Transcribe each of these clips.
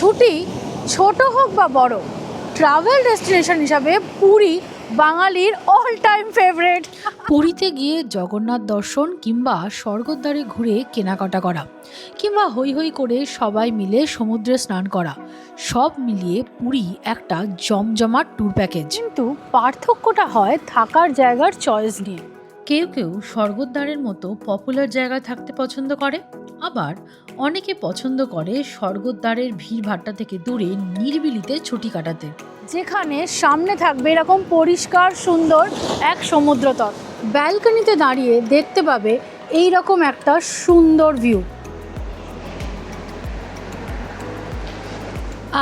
ছুটি ছোট হোক বা বড়, ট্রাভেল ডেস্টিনেশন হিসাবে পুরী বাঙালির অল টাইম ফেভারিট। পুরীতে গিয়ে জগন্নাথ দর্শন কিংবা স্বর্গদ্বারে ঘুরে কেনাকাটা করা কিংবা হৈ হৈ করে সবাই মিলে সমুদ্রে স্নান করা, সব মিলিয়ে পুরী একটা জমজমাট ট্যুর প্যাকেজ। কিন্তু পার্থক্যটা হয় থাকার জায়গার চয়েস নিয়ে। কেউ কেউ স্বর্গদ্বারের মতো পপুলার জায়গায় থাকতে পছন্দ করে, আবার অনেকে পছন্দ করে স্বর্গদ্বারের ভিড়ভাট্টা থেকে দূরে নিরিবিলিতে ছুটি কাটাতে, যেখানে সামনে থাকবে এরকম পরিষ্কার সুন্দর এক সমুদ্র তট, ব্যালকনিতে দাঁড়িয়ে দেখতে পাবে এই রকম একটা সুন্দর ভিউ।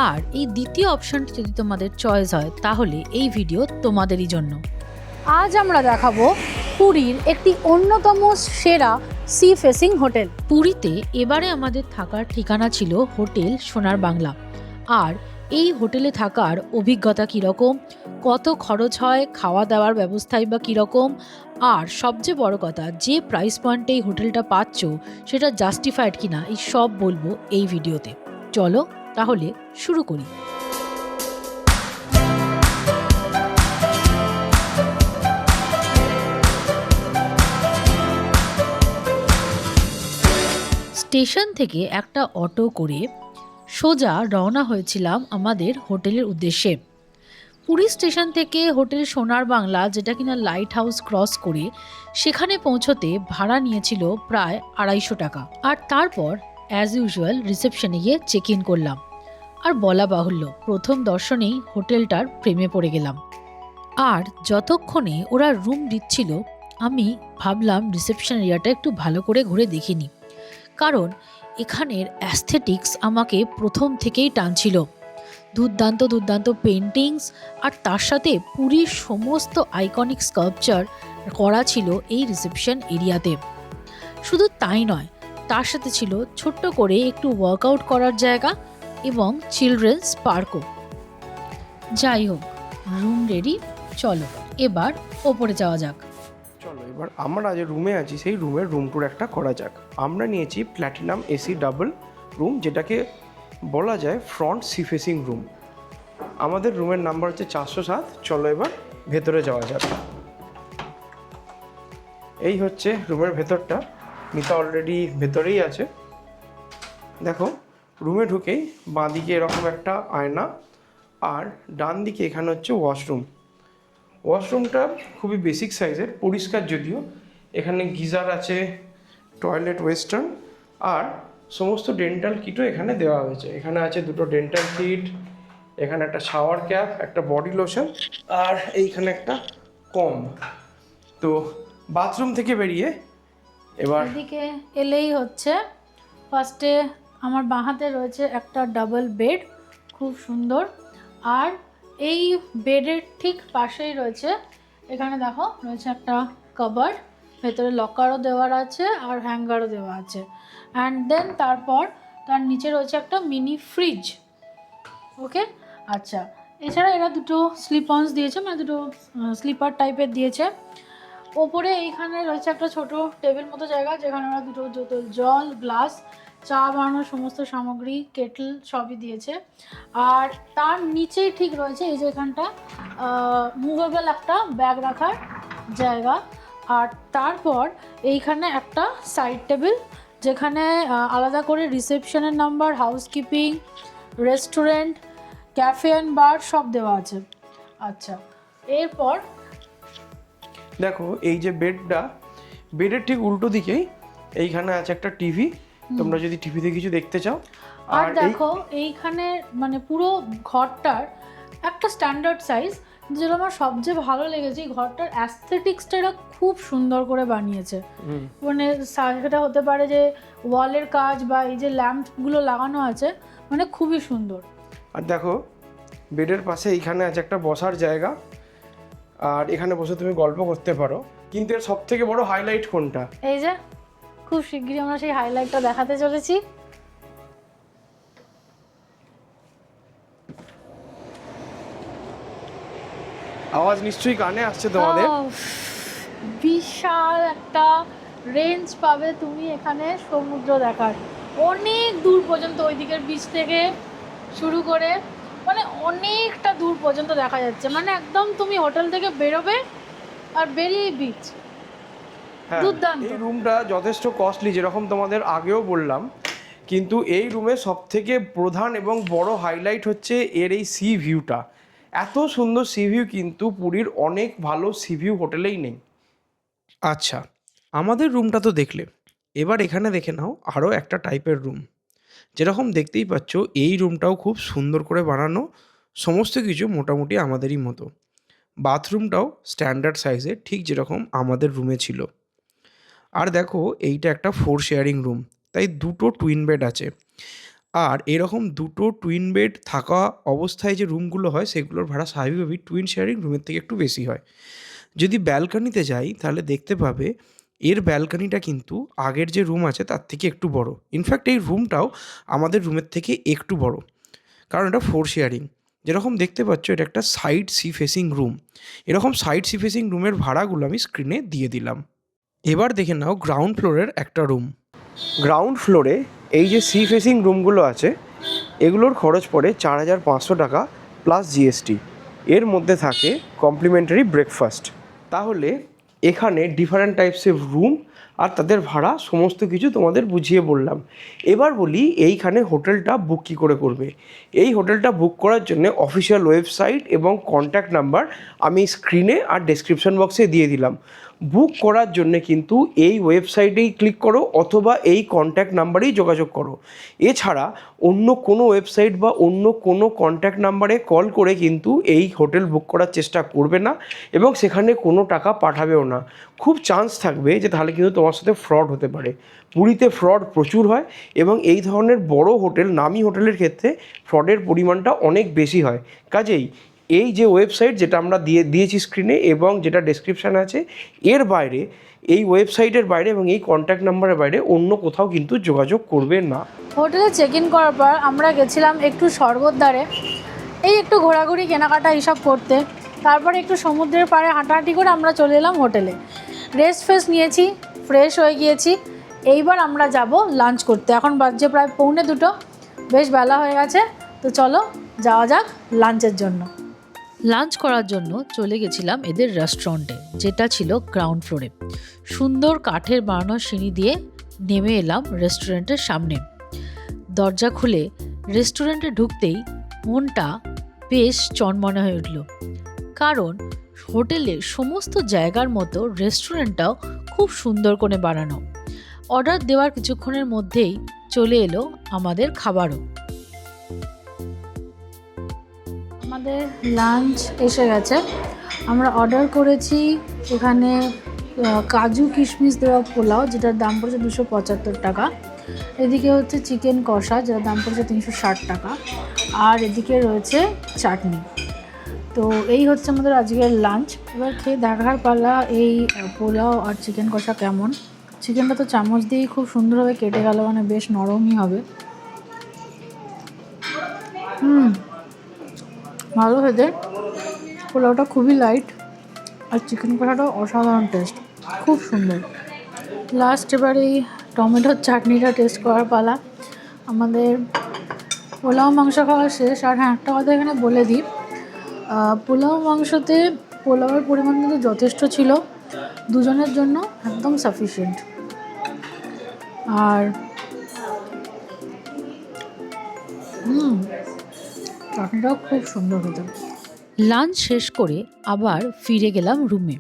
আর এই দ্বিতীয় অপশনটি যদি তোমাদের চয়েস হয় তাহলে এই ভিডিও তোমাদেরই জন্য। আজ আমরা দেখাবো পুরীর একটি অন্যতম সেরা সি ফেসিং হোটেল। পুরীতে এবারে আমাদের থাকার ঠিকানা ছিল হোটেল সোনার বাংলা। আর এই হোটেলে থাকার অভিজ্ঞতা কীরকম, কত খরচ হয়, খাওয়া দাওয়ার ব্যবস্থাই বা কীরকম, আর সবচেয়ে বড় কথা যে প্রাইস পয়েন্টে এই হোটেলটা পাচ্ছ সেটা জাস্টিফাইড কিনা, এই সব বলবো এই ভিডিওতে। চলো তাহলে শুরু করি। স্টেশন থেকে একটা অটো করে সোজা রওনা হয়েছিলাম আমাদের হোটেলের উদ্দেশ্যে। পুরী স্টেশন থেকে হোটেল সোনার বাংলা, যেটা কিনা লাইট হাউস ক্রস করে, সেখানে পৌঁছতে ভাড়া নিয়েছিল প্রায় 250 টাকা। আর তারপর অ্যাজ ইউজুয়াল রিসেপশনে গিয়ে চেক ইন করলাম। আর বলা বাহুল্য, প্রথম দর্শনেই হোটেলটার প্রেমে পড়ে গেলাম। আর যতক্ষণে ওরা রুম দিচ্ছিল আমি ভাবলাম রিসেপশন এরিয়াটা একটু ভালো করে ঘুরে দেখিনি, কারণ এখানের অ্যাস্থেটিক্স আমাকে প্রথম থেকেই টানছিল। দুর্দান্ত দুর্দান্ত পেন্টিংস, আর তার সাথে পুরীর সমস্ত আইকনিক স্কাল্পচার করা ছিল এই রিসেপশন এরিয়াতে। শুধু তাই নয়, তার সাথে ছিল ছোট্ট করে একটু ওয়ার্কআউট করার জায়গা এবং চিলড্রেন্স পার্কও। যাই হোক, রুম রেডি, চলো এবার ওপরে যাওয়া যাক। চলো এবার আমরা যে রুমে আছি সেই রুমের রুম ট্যুর একটা করা যাক। আমরা নিয়েছি প্ল্যাটিনাম এসি ডাবল রুম, যেটাকে বলা যায় ফ্রন্ট সি ফেসিং রুম। আমাদের রুমের নাম্বার হচ্ছে 407। চলো এবার ভেতরে যাওয়া যাক। এই হচ্ছে রুমের ভেতরটা। মিতা অলরেডি ভেতরেই আছে। দেখো, রুমে ঢুকেই বাঁদিকে এরকম একটা আয়না, আর ডান দিকে এখানে হচ্ছে ওয়াশরুম। ওয়াশরুমটা খুবই বেসিক সাইজের, পরিষ্কার যদিও। এখানে গিজার আছে, টয়লেট ওয়েস্টার্ন, আর সমস্ত ডেন্টাল কিটও এখানে দেওয়া হয়েছে। এখানে আছে দুটো ডেন্টাল কিট, এখানে একটা শাওয়ার ক্যাপ, একটা বডি লোশন, আর এইখানে একটা কম্ব। তো বাথরুম থেকে বেরিয়ে এবার এদিকে এলেই হচ্ছে ফার্স্টে আমার বাঁ হাতে রয়েছে একটা ডাবল বেড, খুব সুন্দর। আর এই বেডের ঠিক পাশেই রয়েছে, এখানে দেখো রয়েছে একটা কাবার্ড, ভেতরে লকারও দেওয়ার আছে আর হ্যাঙ্গারও দেওয়া আছে। অ্যান্ড দেন তারপর তার নিচে রয়েছে একটা মিনি ফ্রিজ। ওকে, আচ্ছা, এছাড়া এরা দুটো স্লিপ-অনস দিয়েছে, মানে দুটো স্লিপার টাইপের দিয়েছে। ওপরে এইখানে রয়েছে একটা ছোট টেবিল মতো জায়গা, যেখানে ওরা দুটো বোতল জল, গ্লাস, চা বানানোর সমস্ত সামগ্রী, কেটল সবই দিয়েছে। আর তার নিচেই ঠিক রয়েছে এই যে এখানটা মুভেবল একটা ব্যাগ রাখার জায়গা। আর তারপর এইখানে একটা সাইড টেবিল, যেখানে আলাদা করে রিসেপশনের number, housekeeping, restaurant, cafe and bar সব দেওয়া আছে। আচ্ছা, এরপর দেখো এই যে বেডটা, বেডের ঠিক উল্টো দিকেই এইখানে আছে একটা টিভি, তোমরা যদি টিভিতে কিছু দেখতে চাও। আর দেখো এইখানে মানে পুরো ঘরটার একটা স্ট্যান্ডার্ড সাইজ, যেটা আমার সবচেয়ে ভালো লেগেছে। এই ঘরটার অ্যাস্থেটিক্সটা এরা খুব সুন্দর করে বানিয়েছে। মানে সেটা হতে পারে যে ওয়ালের কাজ বা এই যে ল্যাম্পগুলো লাগানো আছে, মানে খুবই সুন্দর। আর দেখো বেডের পাশে এইখানে আছে একটা বসার জায়গা, আর এখানে বসে তুমি গল্প করতে পারো। কিন্তু এর সব থেকে বড় হাইলাইট কোনটা? এই যে খুব শিগগিরই আমরা সেই হাইলাইটটা দেখাতে চলেছি। আওয়াজ নিশ্চয়ই কানে আসছে তোমাদের। বিশাল একটা রেঞ্জ পাবে তুমি এখানে সমুদ্র দেখার, অনেক দূর পর্যন্ত। ওই দিকের বিচ থেকে শুরু করে মানে অনেকটা দূর পর্যন্ত দেখা যাচ্ছে, মানে একদম তুমি হোটেল থেকে বেরোবে আর বেরিয়ে বিচ। হ্যাঁ, দুর্দান্ত। এই রুমটা যথেষ্ট কস্টলি, যেরকম তোমাদের আগেও বললাম, কিন্তু এই রুমের সবথেকে প্রধান এবং বড় হাইলাইট হচ্ছে এর এই সি ভিউটা। এত সুন্দর সি ভিউ কিন্তু পুরীর অনেক ভালো সি ভিউ হোটেলেই নেই। আচ্ছা, আমাদের রুমটা তো দেখলে, এবার এখানে দেখে নাও আরও একটা টাইপের রুম। যেরকম দেখতেই পাচ্ছ এই রুমটাও খুব সুন্দর করে বানানো, সমস্ত কিছু মোটামুটি আমাদেরই মতো। বাথরুমটাও স্ট্যান্ডার্ড সাইজের, ঠিক যেরকম আমাদের রুমে ছিল। আর দেখো এইটা একটা 4 শেয়ারিং রুম, তাই দুটো টুইন বেড আছে। আর এরকম দুটো টুইন বেড থাকা অবস্থায় যে রুমগুলো হয় সেগুলোর ভাড়া স্বাভাবিকভাবেই টুইন শেয়ারিং রুমের থেকে একটু বেশি হয়। যদি ব্যালকানিতে যাই তাহলে দেখতে পাবে এর ব্যালকানিটা কিন্তু আগের যে রুম আছে তার থেকে একটু বড়। ইনফ্যাক্ট এই রুমটাও আমাদের রুমের থেকে একটু বড়, কারণ এটা 4 শেয়ারিং। যেরকম দেখতে পাচ্ছ এটা একটা সাইড সি ফেসিং রুম। এরকম সাইড সি ফেসিং রুমের ভাড়াগুলো আমি স্ক্রিনে দিয়ে দিলাম। এবার দেখে নাও গ্রাউন্ড ফ্লোরের একটা রুম। গ্রাউন্ড ফ্লোরে এই যে সি ফেসিং রুমগুলো আছে এগুলোর খরচ পড়ে 4,500 টাকা প্লাস জিএসটি। এর মধ্যে থাকে কমপ্লিমেন্টারি ব্রেকফাস্ট। তাহলে এখানে ডিফারেন্ট টাইপসের রুম আর তাদের ভাড়া সমস্ত কিছু তোমাদের বুঝিয়ে বললাম। এবার বলি এইখানে হোটেলটা বুক কী করে করবে। এই হোটেলটা বুক করার জন্য অফিসিয়াল ওয়েবসাইট এবং কন্ট্যাক্ট নাম্বার আমি স্ক্রিনে আর ডেসক্রিপশন বক্সে দিয়ে দিলাম। বুক করার জন্যে কিন্তু এই ওয়েবসাইটেই ক্লিক করো অথবা এই কন্ট্যাক্ট নাম্বারেই যোগাযোগ করো। এছাড়া অন্য কোনো ওয়েবসাইট বা অন্য কোনো কন্ট্যাক্ট নাম্বারে কল করে কিন্তু এই হোটেল বুক করার চেষ্টা করবে না এবং সেখানে কোনো টাকা পাঠাবেও না। খুব চান্স থাকবে যে তাহলে কিন্তু তোমার সাথে ফ্রড হতে পারে। পুরীতে ফ্রড প্রচুর হয় এবং এই ধরনের বড় হোটেল, নামি হোটেলের ক্ষেত্রে ফ্রডের পরিমাণটা অনেক বেশি হয়। কাজেই এই যে ওয়েবসাইট যেটা আমরা দিয়েছি স্ক্রিনে এবং যেটা ডেসক্রিপশানে আছে, এর বাইরে, এই ওয়েবসাইটের বাইরে এবং এই কন্ট্যাক্ট নাম্বারের বাইরে অন্য কোথাও কিন্তু যোগাযোগ করবে না। হোটেলে চেক ইন করার পর আমরা গেছিলাম একটু স্বর্গদ্বারে, এই একটু ঘোরাঘুরি কেনাকাটা এইসব করতে। তারপরে একটু সমুদ্রের পাড়ে হাঁটাহাঁটি করে আমরা চলে এলাম হোটেলে। রেস্ট ফেস্ট নিয়েছি, ফ্রেশ হয়ে গিয়েছি। এইবার আমরা যাব লাঞ্চ করতে। এখন বাজছে প্রায় 1:45, বেশ বেলা হয়ে গেছে। তো চলো যাওয়া যাক লাঞ্চের জন্য। লাঞ্চ করার জন্য চলে গেছিলাম এদের রেস্টুরেন্টে, যেটা ছিল গ্রাউন্ড ফ্লোরে। সুন্দর কাঠের বানানো সিঁড়ি দিয়ে নেমে এলাম রেস্টুরেন্টের সামনে। দরজা খুলে রেস্টুরেন্টে ঢুকতেই মনটা বেশ চনমনে হয়ে উঠল, কারণ হোটেলের সমস্ত জায়গার মতো রেস্টুরেন্টটাও খুব সুন্দর করে বানানো। অর্ডার দেওয়ার কিছুক্ষণের মধ্যেই চলে এলো আমাদের খাবারও। আমাদের লাঞ্চ এসে গেছে। আমরা অর্ডার করেছি এখানে কাজু কিশমিশ দেওয়া পোলাও, যেটার দাম পড়েছে 275 টাকা। এদিকে হচ্ছে চিকেন কষা, যেটার দাম পড়েছে 360 টাকা। আর এদিকে রয়েছে চাটনি। তো এই হচ্ছে আমাদের আজকের লাঞ্চ। এবার খেয়ে দেখার পালা এই পোলাও আর চিকেন কষা কেমন। চিকেনটা তো চামচ দিয়েই খুব সুন্দরভাবে কেটে গেল, মানে বেশ নরমই হবে। ভালো খেতে। পোলাওটা খুবই লাইট আর চিকেন কষাটাও অসাধারণ টেস্ট, খুব সুন্দর। লাস্ট এবার এই টমেটোর চাটনিটা টেস্ট করার পালা। আমাদের পোলাও মাংস খাওয়া শেষ। আর হ্যাঁ, একটা কথা এখানে বলে দিই, পোলাও মাংসতে পোলাওয়ের পরিমাণ কিন্তু যথেষ্ট ছিল, দুজনের জন্য একদম সাফিসিয়েন্ট। আর চাটনিটাও খুব সুন্দর হতো। লাঞ্চ শেষ করে আবার ফিরে গেলাম রুমে।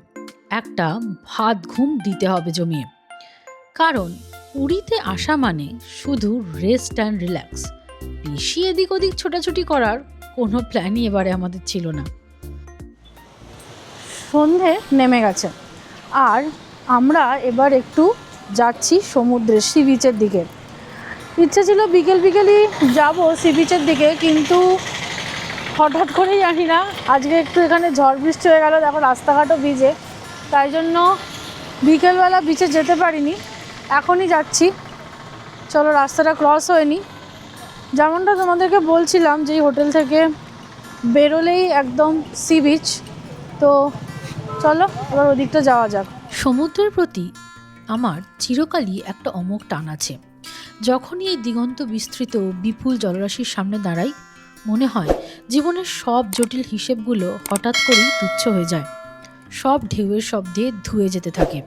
একটা ভাত ঘুম দিতে হবে জমিয়ে, কারণ পুরীতে আসা মানে শুধু রেস্ট অ্যান্ড রিল্যাক্স। বেশি এদিক ওদিক ছোটাছুটি করার কোনো প্ল্যানই এবারে আমাদের ছিল না। সন্ধে নেমে গেছে আর আমরা এবার একটু যাচ্ছি সমুদ্রের সি বিচের দিকে। ইচ্ছে ছিল বিকেলই যাব সি বিচের দিকে, কিন্তু হঠাৎ করেই জানি না আজকে একটু এখানে ঝড় বৃষ্টি হয়ে গেল, দেখো রাস্তাঘাটও ভিজে, তাই জন্য বিকেলবেলা বিচে যেতে পারিনি। এখনই যাচ্ছি, চলো রাস্তাটা ক্রস হয়নি। যেমনটা তোমাদেরকে বলছিলাম যে এই হোটেল থেকে বেরোলেই একদম সি বিচ, তো চলো এবার ওদিকটা যাওয়া যাক। সমুদ্রের প্রতি আমার চিরকালই একটা অমোঘ টান আছে। যখনই এই দিগন্ত বিস্তৃত বিপুল জলরাশির সামনে দাঁড়াই, মনে হয় জীবনের সব জটিল হিসেবগুলো হঠাৎ করেই তুচ্ছ হয়ে যায়, সব ঢেউয়ের শব্দে ধুয়ে যেতে থাকে।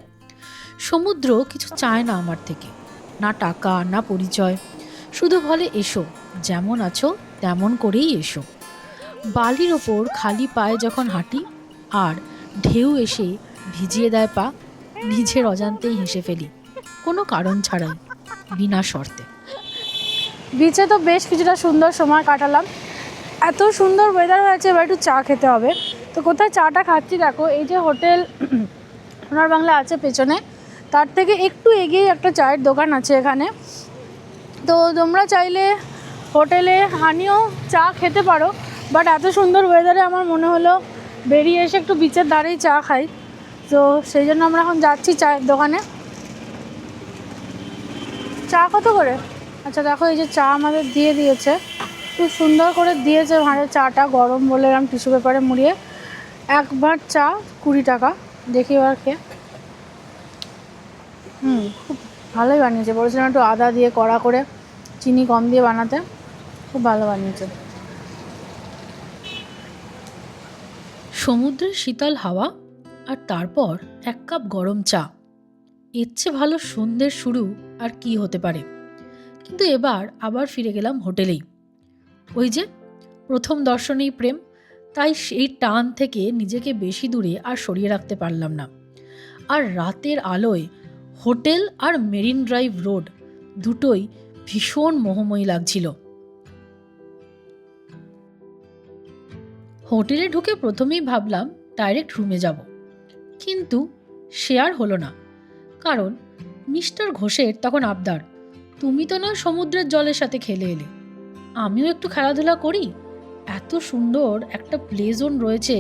সমুদ্র কিছু চায় না আমার থেকে, না টাকা না পরিচয়, শুধু বলে এসো, যেমন আছো তেমন করেই এসো। বালির ওপর খালি পায়ে যখন হাঁটি আর ঢেউ এসে ভিজিয়ে দেয় পা, নিজের অজান্তেই হেসে ফেলি, কোনো কারণ ছাড়াই, বিনা শর্তে। বিচে তো বেশ কিছুটা সুন্দর সময় কাটালাম, এত সুন্দর ওয়েদার হয়েছে, এবার একটু চা খেতে হবে। তো কোথায় চাটা খাচ্ছি দেখো, এই যে হোটেল সোনার বাংলা আছে পেছনে, তার থেকে একটু এগিয়ে একটা চায়ের দোকান আছে এখানে। তো তোমরা চাইলে হোটেলে আনিও চা খেতে পারো, বাট এত সুন্দর ওয়েদারে আমার মনে হলো বেরিয়ে এসে একটু বিচের ধারেই চা খাই। তো সেই জন্য আমরা এখন যাচ্ছি চায়ের দোকানে। চা কত করে? আচ্ছা দেখো, এই যে চা আমাদের দিয়ে দিয়েছে, খুব সুন্দর করে দিয়েছে ভাঁড়ে চাটা, গরম বলে এরকম টিস্যু পেপারে মুড়িয়ে। একবার চা 20 টাকা। দেখি এবার খেয়ে। খুব ভালোই বানিয়েছে, বলেছিলাম একটু আদা দিয়ে কড়া করে, চিনি কম দিয়ে বানাতে, খুব ভালো বানিয়েছে। সমুদ্রের শীতল হাওয়া আর তারপর 1 কাপ গরম চা, এর চেয়ে ভালো সন্ধ্যের শুরু আর কি হতে পারে। কিন্তু এবার আবার ফিরে গেলাম হোটেলেই। ওই যে প্রথম দর্শনেই প্রেম, তাই সেই টান থেকে নিজেকে বেশি দূরে আর সরিয়ে রাখতে পারলাম না। আর রাতের আলোয় হোটেল আর মেরিন ড্রাইভ রোড দুটোই ভীষণ মোহময়ী লাগছিল। হোটেলে ঢুকে প্রথমেই ভাবলাম ডাইরেক্ট রুমে যাব, কিন্তু সে আর হলো না। কারণ মিস্টার ঘোষের তখন আবদার, তুমি তো না সমুদ্রের জলের সাথে খেলে এলে, আমিও একটু খেলাধুলা করি, এত সুন্দর একটা প্লে জোন রয়েছে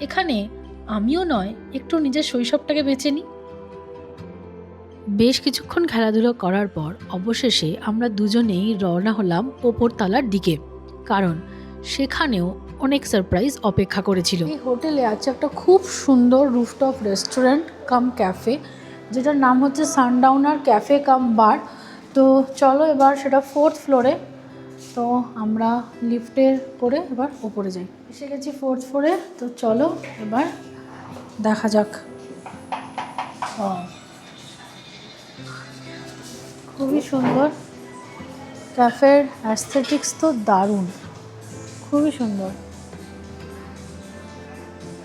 এখানে, আমিও নয় একটু নিজের শৈশবটাকে বেছে নিই। বেশ কিছুক্ষণ খেলাধুলো করার পর অবশেষে আমরা দুজনেই রওনা হলাম ওপর তলার দিকে, কারণ সেখানেও অনেক সারপ্রাইজ অপেক্ষা করেছিল। এই হোটেলে আছে একটা খুব সুন্দর রুফটপ রেস্টুরেন্ট কাম ক্যাফে, যেটার নাম হচ্ছে সানডাউনার ক্যাফে কাম বার। তো চলো এবার সেটা 4th ফ্লোরে। তো আমরা লিফটে করে এবার ওপরে যাই। এসে গেছি 4th ফ্লোরে। তো চলো এবার দেখা যাক। খুবই সুন্দর ক্যাফের অ্যাস্থেটিক্স, তো দারুণ, খুবই সুন্দর,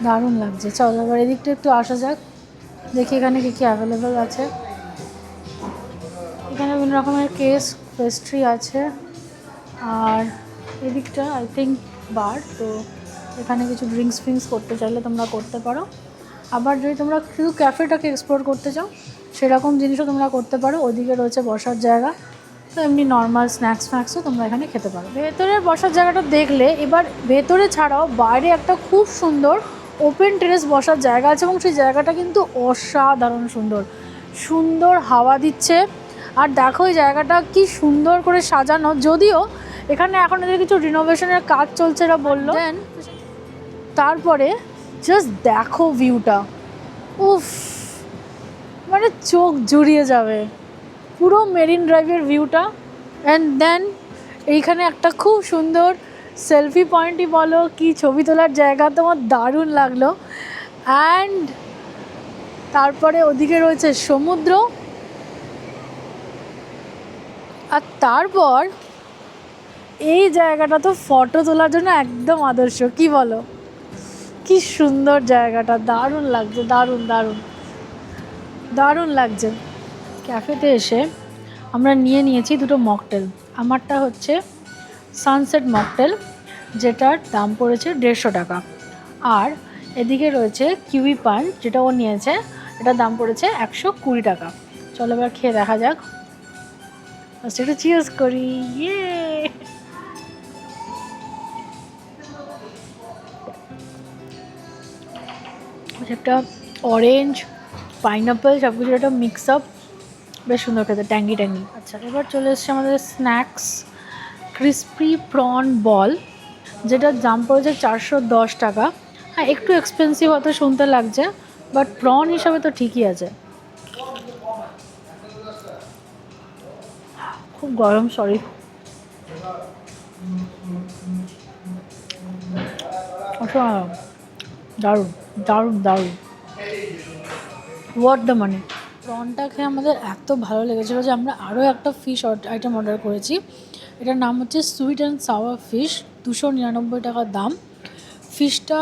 দারুণ লাগছে। চলো এবার এদিকটা একটু আসা যাক, দেখি এখানে কী কী অ্যাভেলেবেল আছে। এখানে বিভিন্ন রকমের কেস পেস্ট্রি আছে, আর এদিকটা আই থিঙ্ক বার। তো এখানে কিছু ড্রিঙ্কস ফিঙ্কস করতে চাইলে তোমরা করতে পারো, আবার যদি তোমরা শুধু ক্যাফেটাকে এক্সপ্লোর করতে চাও সেরকম জিনিসও তোমরা করতে পারো। ওদিকে রয়েছে বসার জায়গা, তো এমনি নর্মাল স্ন্যাক্স ফ্ন্যাক্সও তোমরা এখানে খেতে পারো। ভেতরের বসার জায়গাটা দেখলে, এবার ভেতরে ছাড়াও বাইরে একটা খুব সুন্দর ওপেন টেরেস বসার জায়গা আছে, এবং সেই জায়গাটা কিন্তু অসাধারণ সুন্দর, সুন্দর হাওয়া দিচ্ছে। আর দেখো এই জায়গাটা কি সুন্দর করে সাজানো, যদিও এখানে এখন এদের কিছু রিনোভেশনের কাজ চলছে এরা বললো। দেন তারপরে জাস্ট দেখো ভিউটা, উফ, মানে চোখ জুড়িয়ে যাবে পুরো মেরিন ড্রাইভের ভিউটা। অ্যান্ড দেন এইখানে একটা খুব সুন্দর সেলফি পয়েন্টই বলো কি ছবি তোলার জায়গা, তোমার দারুণ লাগলো। অ্যান্ড তারপরে ওদিকে রয়েছে সমুদ্র, আর তারপর এই জায়গাটা তো ফটো তোলার জন্য একদম আদর্শ, কি বলো? কি সুন্দর জায়গাটা, দারুণ লাগছে, দারুণ দারুণ দারুণ লাগছে। ক্যাফেতে এসে আমরা নিয়েছি দুটো মকটেল। আমারটা হচ্ছে সানসেট মকটেল, যেটার দাম পড়েছে 150 টাকা। আর এদিকে রয়েছে কিউই পান, যেটা ও নিয়েছে, এটার দাম পড়েছে 120 টাকা। চলো এবার খেয়ে দেখা যাক। সেটা চিয়ার্স করি, ইয়ে। একটা অরেঞ্জ পাইনাপেল সব কিছু একটা মিক্স আপ, বেশ সুন্দর খেতে, ট্যাঙ্গি ট্যাঙ্গি। আচ্ছা এবার চলে এসছে আমাদের স্ন্যাক্স, ক্রিসপি প্রন বল, যেটার দাম পড়েছে 410 টাকা। হ্যাঁ একটু এক্সপেন্সিভ হয়তো শুনতে লাগছে, বাট প্রন হিসাবে তো ঠিকই আছে। খুব গরম, সরি। অসাধারণ, দারুণ দারুণ দারুণ, ওয়ার্থ দ্য মানি। প্রনটা খেয়ে আমাদের এত ভালো লেগেছিলো যে আমরা আরও একটা ফিশ আইটেম অর্ডার করেছি। এটার নাম হচ্ছে সুইট অ্যান্ড সাওয়ার ফিশ, 299 টাকা দাম। ফিশটা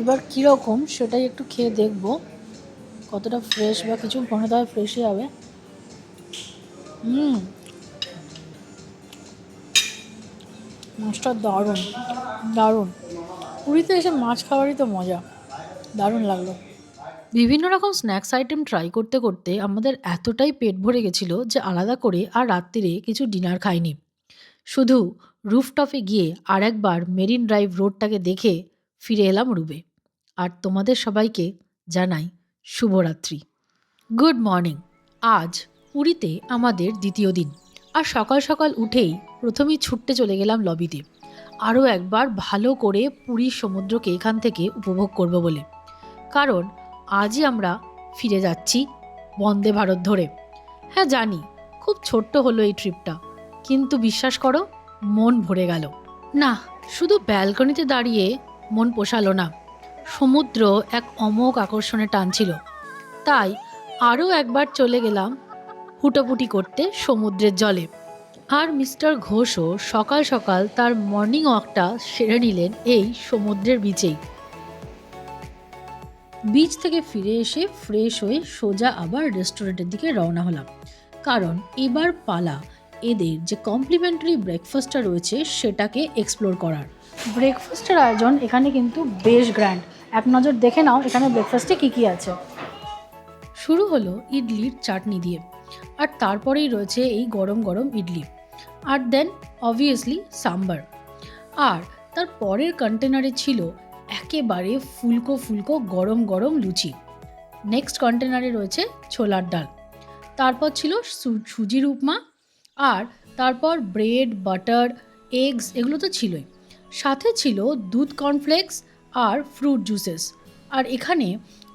এবার কীরকম সেটাই একটু খেয়ে দেখবো, কতটা ফ্রেশ বা কিছু মনে হয় ফ্রেশই হবে। মাছটা দারুণ দারুণ। পুরীতে এসে মাছ খাওয়ারই তো মজা, দারুণ লাগলো। বিভিন্ন রকম স্ন্যাক্স আইটেম ট্রাই করতে করতে আমাদের এতটাই পেট ভরে গেছিল যে আলাদা করে আর রাত্রিরে কিছু ডিনার খাইনি। শুধু রুফটপে গিয়ে আর একবার মেরিন ড্রাইভ রোডটাকে দেখে ফিরে এলাম রুমে। আর তোমাদের সবাইকে জানাই শুভরাত্রি, গুড মর্নিং। আজ পুরীতে আমাদের দ্বিতীয় দিন, আর সকাল সকাল উঠেই প্রথমেই ছুটতে চলে গেলাম লবিতে আরও একবার ভালো করে পুরীর সমুদ্রকে এখান থেকে উপভোগ করব বলে। কারণ আজই আমরা ফিরে যাচ্ছি বন্দে ভারত ধরে। হ্যাঁ জানি খুব ছোট্ট হলো এই ট্রিপটা, কিন্তু বিশ্বাস করো মন ভরে গেল। না, শুধু ব্যালকনিতে দাঁড়িয়ে মন পোষালো না, সমুদ্র এক অমোঘ আকর্ষণে টানছিল। তাই আরও একবার চলে গেলাম হুটোপুটি করতে সমুদ্রের জলে। আর মিস্টার ঘোষও সকাল সকাল তার মর্নিং ওয়াকটা সেরে নিলেন এই সমুদ্রের বিচেই। বিচ থেকে ফিরে এসে ফ্রেশ হয়ে সোজা আবার রেস্টুরেন্টের দিকে রওনা হলাম, কারণ এবার পালা এদের যে কমপ্লিমেন্টারি ব্রেকফাস্টটা রয়েছে সেটাকে এক্সপ্লোর করার। ব্রেকফাস্টের আয়োজন এখানে কিন্তু বেশ গ্র্যান্ড, এক নজর দেখে নাও এখানে ব্রেকফাস্টে কী কী আছে। শুরু হলো ইডলির চাটনি দিয়ে, আর তারপরেই রয়েছে এই গরম গরম ইডলি, আর দেন অবভিয়াসলি সাম্বার। আর তার পরের কন্টেনারে ছিল একেবারে ফুলকো ফুলকো গরম গরম লুচি। নেক্সট কন্টেনারে রয়েছে ছোলার ডাল, তারপর ছিল সুজির উপমা, আর তারপর ব্রেড, বাটার, এগস, এগুলো তো ছিলই। সাথে ছিল দুধ কর্নফ্লেক্স আর ফ্রুট জুসেস। আর এখানে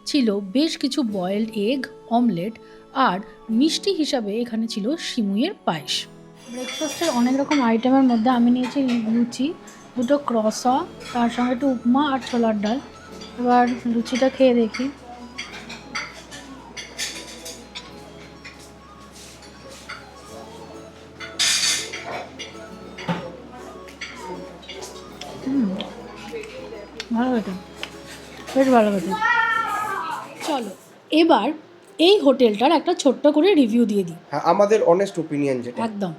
ছিল বেশ কিছু বয়েলড এগ, অমলেট, আর মিষ্টি হিসাবে এখানে ছিল সিমুইয়ের পায়েস। ব্রেকফাস্টের অনেক রকম আইটেমের মধ্যে আমি নিয়েছি লুচি, দুটো ক্রসা, তার সঙ্গে একটু উপমা আর ছোলার ডাল। এবার লুচিটা খেয়ে দেখি। ভালো খেতে, বেশ ভালো খেতে। চলো এবার এই হোটেলটার একটা ছোট্ট করে রিভিউ দিয়ে দিই। হ্যাঁ, আমাদের অনেস্ট ওপিনিয়ন যেটা। একদম,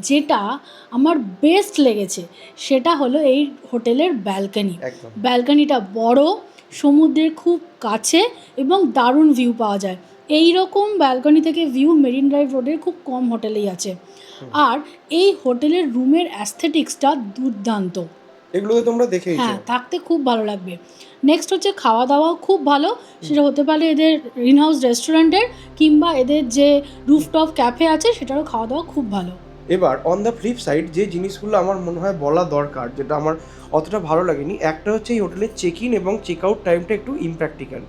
যেটা আমার বেস্ট লেগেছে সেটা হলো এই হোটেলের ব্যালকনি। একদম। ব্যালকনিটা বড়, সমুদ্রের খুব কাছে এবং দারুণ ভিউ পাওয়া যায়। এই রকম ব্যালকনি থেকে ভিউ মেরিন ড্রাইভ রোডের খুব কম হোটেলেই আছে। আর এই হোটেলের রুমের অ্যাস্থেটিক্সটা দুর্দান্ত, এগুলো তো তোমরা দেখেইছো। হ্যাঁ, থাকতে খুব ভালো লাগবে। নেক্সট হচ্ছে খাওয়া দাওয়াও খুব ভালো, সেটা হতে পারে এদের ইনহাউস রেস্টুরেন্টের কিংবা এদের যে রুফটপ ক্যাফে আছে সেটারও খাওয়া দাওয়া খুব ভালো। এবার অন দ্য ফ্লিপ সাইড যে জিনিসগুলো আমার মনে হয় বলা দরকার, যেটা আমার অতটা ভালো লাগেনি, একটা হচ্ছে এই হোটেলের চেক ইন এবং চেক আউট টাইমটা একটু ইমপ্র্যাকটিক্যাল।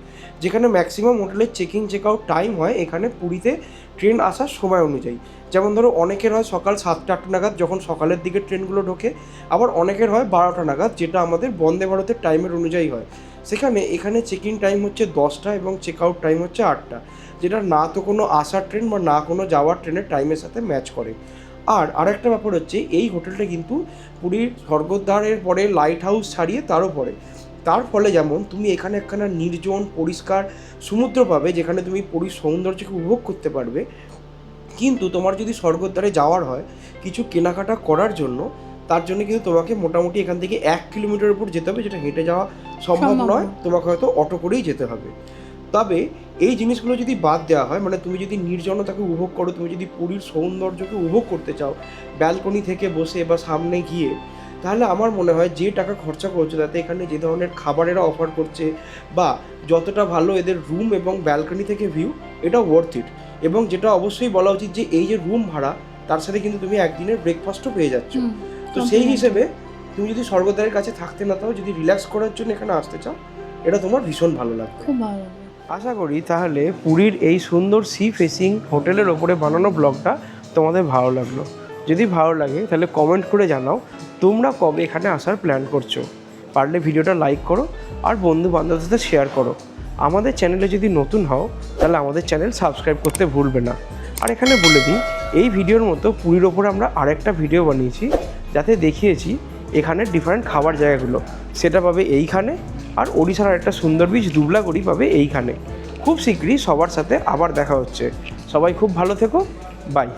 যেখানে ম্যাক্সিমাম হোটেলের check in check out time হয় এখানে পুরীতে ট্রেন আসার সময় অনুযায়ী। যেমন ধরো অনেকের হয় সকাল 7টা-8টা নাগাদ যখন সকালের দিকে ট্রেনগুলো ঢোকে, আবার অনেকের হয় 12টা নাগাদ, যেটা আমাদের বন্দে ভারতের টাইমের অনুযায়ী হয়। এখানে চেক ইন টাইম হচ্ছে 10টা এবং চেক আউট টাইম হচ্ছে 8টা, যেটা না তো কোনো আসার ট্রেন বা না কোনো যাওয়ার ট্রেনের টাইমের সাথে ম্যাচ করে। আর আরেকটা ব্যাপার হচ্ছে এই হোটেলটা কিন্তু পুরীর স্বর্গদ্বারের পরে লাইট হাউস ছাড়িয়ে তারও পরে। তার ফলে যেমন তুমি এখানে একখানা নির্জন পরিষ্কার সমুদ্র পাবে, যেখানে তুমি পুরীর সৌন্দর্যকে উপভোগ করতে পারবে। কিন্তু তোমার যদি স্বর্গদ্বারে যাওয়ার হয় কিছু কেনাকাটা করার জন্য, তার জন্য কিন্তু তোমাকে মোটামুটি এখান থেকে 1 কিলোমিটার উপর যেতে হবে, যেটা হেঁটে যাওয়া সম্ভব নয়, তোমাকে হয়তো অটো করেই যেতে হবে। তবে এই জিনিসগুলো যদি বাদ দেওয়া হয়, মানে তুমি যদি নির্জনতাকে উপভোগ করো, তুমি যদি পুরীর সৌন্দর্যকে উপভোগ করতে চাও ব্যালকনি থেকে বসে বা সামনে গিয়ে, তাহলে আমার মনে হয় যে টাকা খরচা করছে তাতে এখানে যে ধরনের খাবারেরা অফার করছে বা যতটা ভালো এদের রুম এবং ব্যালকনি থেকে ভিউ, এটা ওয়ার্থ ইট। এবং যেটা অবশ্যই বলা উচিত যে এই যে রুম ভাড়া, তার সাথে কিন্তু তুমি একদিনের ব্রেকফাস্টও পেয়ে যাচ্ছ। তো সেই হিসেবে তুমি যদি স্বর্গদ্বারের কাছে থাকতে না চাও, যদি রিল্যাক্স করার জন্য এখানে আসতে চাও, এটা তোমার ভীষণ ভালো লাগবে, খুব ভালো লাগবে। আশা করি তাহলে পুরীর এই সুন্দর সি ফেসিং হোটেলের ওপরে বানানো ব্লগটা তোমাদের ভালো লাগলো। যদি ভালো লাগে তাহলে কমেন্ট করে জানাও তোমরা কবে এখানে আসার প্ল্যান করছো। পারলে ভিডিওটা লাইক করো আর বন্ধু বান্ধবদের সাথে শেয়ার করো। আমাদের চ্যানেলে যদি নতুন হও তাহলে আমাদের চ্যানেল সাবস্ক্রাইব করতে ভুলবে না। আর এখানে বলে দিই, এই ভিডিওর মতো পুরীর ওপরে আমরা আরেকটা ভিডিও বানিয়েছি যাতে দেখিয়েছি এখানে ডিফারেন্ট খাবার জায়গাগুলো, সেটা পাবে এইখানে। আর ওড়িশার আরেকটা সুন্দর বীচ দুবলাগড়ি পাবে এইখানে। খুব শীঘ্রই সবার সাথে আবার দেখা হচ্ছে। সবাই খুব ভালো থেকো, বাই।